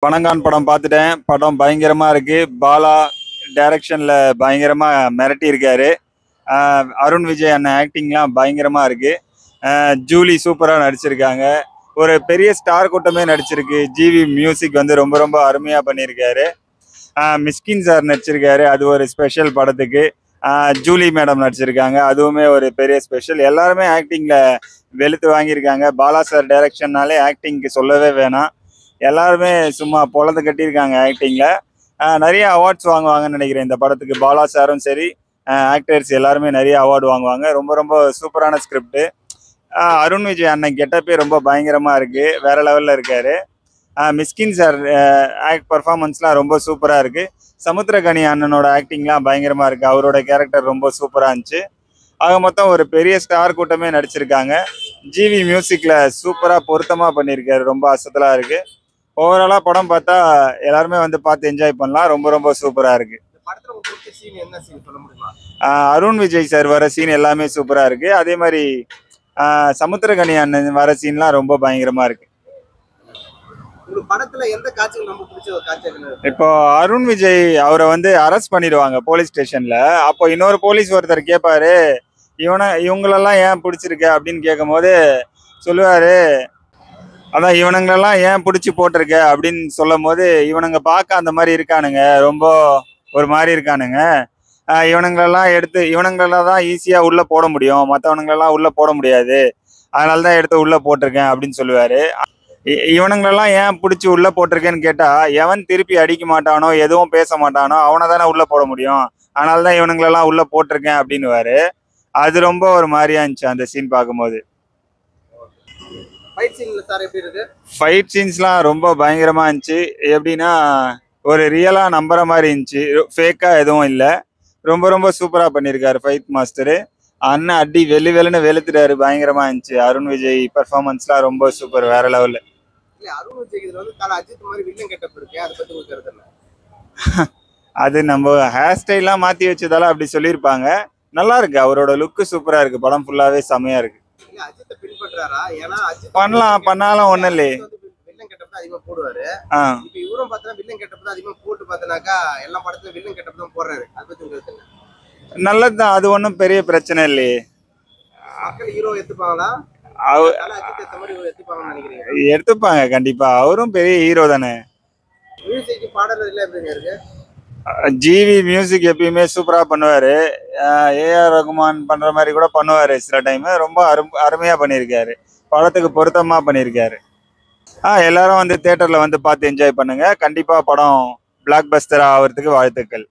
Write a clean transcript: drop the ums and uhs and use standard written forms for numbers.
பனங்கான் படம் பார்த்துட்டேன். படம் பயங்கரமா இருக்கு. பாலா டைரக்ஷன்ல பயங்கரமா மிரட்டி இருக்காரு. அருண் விஜய் அண்ணன் ஆக்டிங்லாம் பயங்கரமா இருக்கு. ஜூலி சூப்பரா நடிச்சிருக்காங்க. ஒரு பெரிய ஸ்டார் கூட்டமே நடிச்சிருக்கு. ஜிவி மியூசிக் வந்து ரொம்ப ரொம்ப அருமையா பண்ணியிருக்காரு. மிஸ்கின் சார் நடிச்சிருக்காரு. அது ஒரு ஸ்பெஷல் படத்துக்கு. ஜூலி மேடம் நடிச்சிருக்காங்க. அதுவுமே ஒரு பெரிய ஸ்பெஷல். எல்லாருமே ஆக்டிங்ல வெளுத்து வாங்கியிருக்காங்க. பாலா சார் டைரக்ஷன்னாலே ஆக்டிங்க்கு சொல்லவே வேணாம். எல்லாருமே சும்மா பொழந்து கட்டியிருக்காங்க ஆக்டிங்ல. நிறைய அவார்ட்ஸ் வாங்குவாங்கன்னு நினைக்கிறேன் இந்த படத்துக்கு. பாலா சாரும் சரி, ஆக்டர்ஸ் எல்லாருமே நிறைய அவார்டு வாங்குவாங்க. ரொம்ப ரொம்ப சூப்பரான ஸ்கிரிப்ட். அருண் விஜய் அண்ணன் கெட்டப்பே ரொம்ப பயங்கரமா இருக்கு. வேற லெவல்ல இருக்காரு. மிஸ்கின் சார் பர்ஃபார்மன்ஸ்லாம் ரொம்ப சூப்பரா இருக்கு. சமுத்திரகனி அண்ணனோட ஆக்டிங்லாம் பயங்கரமா இருக்கு. அவரோட கேரக்டர் ரொம்ப சூப்பரா இருந்துச்சு. ஆக மொத்தம் ஒரு பெரிய ஸ்டார் கூட்டமே நடிச்சிருக்காங்க. ஜிவி மியூசிக்ல சூப்பரா பொருத்தமா பண்ணியிருக்காரு. ரொம்ப அசத்தலா இருக்கு. ஓவராலா படம் பார்த்தா எல்லாருமே வந்து பார்த்து என்ஜாய் பண்ணலாம். ரொம்ப ரொம்ப சூப்பரா இருக்கு. அருண் விஜய் சார் வர சீன் எல்லாமே சூப்பரா இருக்கு. அதே மாதிரி சமுத்திரகனி அண்ணன் வர சீன்லாம் ரொம்ப பயங்கரமா இருக்கு. இப்போ அருண் விஜய் அவரை வந்து அரெஸ்ட் பண்ணிடுவாங்க போலீஸ் ஸ்டேஷன்ல. அப்போ இன்னொரு போலீஸ் ஒருத்தர் கேட்பாரு, இவங்களெல்லாம் ஏன் பிடிச்சிருக்க அப்படின்னு கேட்கும் போது சொல்லுவாரு, அதான் இவனுங்களெல்லாம் ஏன் பிடிச்சி போட்டிருக்க அப்படின்னு சொல்லும் போது, இவனுங்க பார்க்க அந்த மாதிரி இருக்கானுங்க, ரொம்ப ஒரு மாதிரி இருக்கானுங்க. இவனுங்களெல்லாம் தான் ஈஸியாக உள்ளே போட முடியும், மற்றவனுங்களெல்லாம் உள்ளே போட முடியாது, அதனால தான் எடுத்து உள்ளே போட்டிருக்கேன் அப்படின்னு சொல்லுவார். இவனுங்களெல்லாம் ஏன் பிடிச்சி உள்ளே போட்டிருக்கேன்னு கேட்டால், எவன் திருப்பி அடிக்க மாட்டானோ எதுவும் பேச மாட்டானோ அவனை தானே உள்ளே போட முடியும், அதனால தான் இவனுங்களெல்லாம் உள்ளே போட்டிருக்கேன் அப்படின்னுவாரு. அது ரொம்ப ஒரு மாதிரியா இருந்துச்சு அந்த சீன் பார்க்கும்போது. ஃபைட் சீன்ஸ்லாம் ரொம்ப பயங்கரமா இருந்துச்சு. எப்படின்னா ஒரு ரியலா நம்புற மாதிரி இருந்துச்சு. ஃபேக்கா எதுவும் இல்லை. ரொம்ப ரொம்ப சூப்பரா பண்ணியிருக்காரு ஃபைட் மாஸ்டரு. அண்ணன் அடி வெளுன்னு வெளுத்துட்டாரு. பயங்கரமா இருந்துச்சு. அருண் விஜய் பெர்ஃபார்மன்ஸ்லாம் ரொம்ப சூப்பர், வேற லெவல்ல. அது நம்ம ஹேர் ஸ்டைல்லாம் மாத்தி வச்சதால அப்படி சொல்லியிருப்பாங்க. நல்லா இருக்கு. அவரோட லுக்கு சூப்பரா இருக்கு. படம் ஃபுல்லாவே செமையா இருக்கு. பண்ணலாம், பண்ணாலும் ஒண்ணும் இல்லையே. நல்லதுதான், அது ஒன்றும் பெரிய பிரச்சனை இல்லையே. எடுத்துப்பாங்க கண்டிப்பா. அவரும் பெரிய ஹீரோ தானே. ஜிவி மியூசிக் எப்பயுமே சூப்பரா பண்ணுவாரு. ஏஆர் ரகுமான் பண்ற மாதிரி கூட பண்ணுவாரு சில டைம். ரொம்ப அருமையா பண்ணியிருக்காரு. படத்துக்கு பொருத்தமா பண்ணியிருக்காரு. எல்லாரும் வந்து தியேட்டர்ல வந்து பார்த்து என்ஜாய் பண்ணுங்க. கண்டிப்பா படம் பிளாக் பஸ்டர் ஆகிறதுக்கு வாழ்த்துக்கள்.